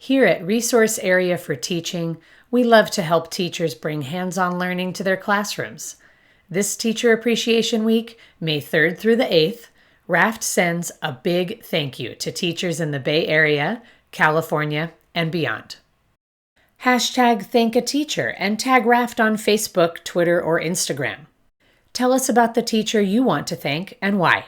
Here at Resource Area for Teaching, we love to help teachers bring hands-on learning to their classrooms. This Teacher Appreciation Week, May 3rd through the 8th, RAFT sends a big thank you to teachers in the Bay Area, California, and beyond. Hashtag Thank a Teacher and tag RAFT on Facebook, Twitter, or Instagram. Tell us about the teacher you want to thank and why.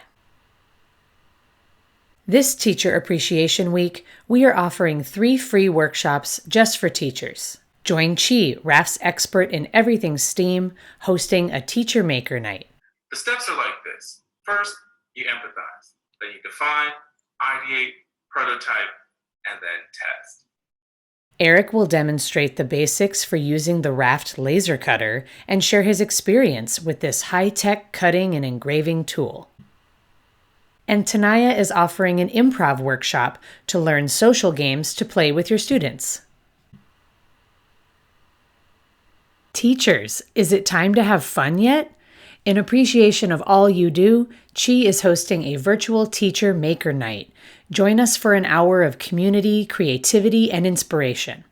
This Teacher Appreciation Week, we are offering 3 free workshops just for teachers. Join Chi, RAFT's expert in everything STEAM, hosting a Teacher Maker Night. The steps are like this. First, you empathize. Then you define, ideate, prototype, and then test. Eric will demonstrate the basics for using the RAFT laser cutter and share his experience with this high-tech cutting and engraving tool. And Tenaya is offering an improv workshop to learn social games to play with your students. Teachers, is it time to have fun yet? In appreciation of all you do, Chi is hosting a virtual Teacher Maker Night. Join us for an hour of community, creativity, and inspiration.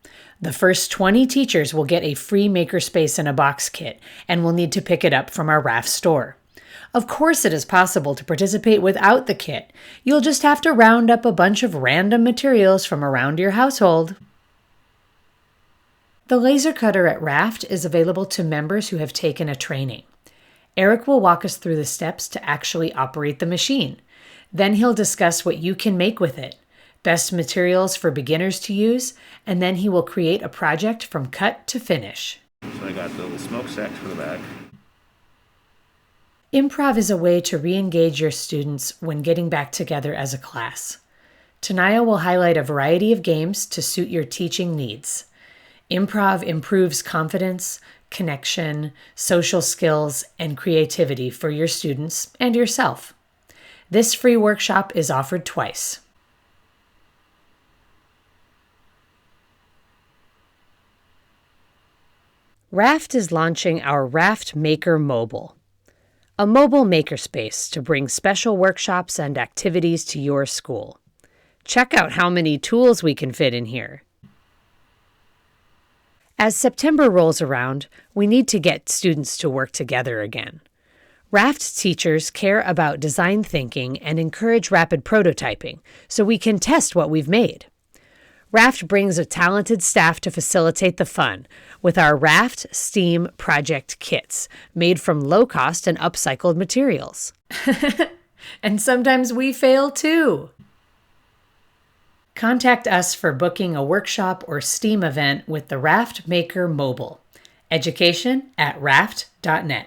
The first 20 teachers will get a free makerspace in a box kit and will need to pick it up from our RAFT store. Of course it is possible to participate without the kit. You'll just have to round up a bunch of random materials from around your household. The laser cutter at RAFT is available to members who have taken a training. Eric will walk us through the steps to actually operate the machine. Then he'll discuss what you can make with it, best materials for beginners to use, and then he will create a project from cut to finish. So I got the little smokestacks for the back. Improv is a way to re-engage your students when getting back together as a class. Tenaya will highlight a variety of games to suit your teaching needs. Improv improves confidence, connection, social skills, and creativity for your students and yourself. This free workshop is offered twice. RAFT is launching our RAFT Maker Mobile, a mobile makerspace to bring special workshops and activities to your school. Check out how many tools we can fit in here. As September rolls around, we need to get students to work together again. RAFT teachers care about design thinking and encourage rapid prototyping, so we can test what we've made. RAFT brings a talented staff to facilitate the fun with our RAFT STEAM project kits, made from low-cost and upcycled materials. And sometimes we fail too. Contact us for booking a workshop or STEAM event with the RAFT Maker Mobile. Education@raft.net.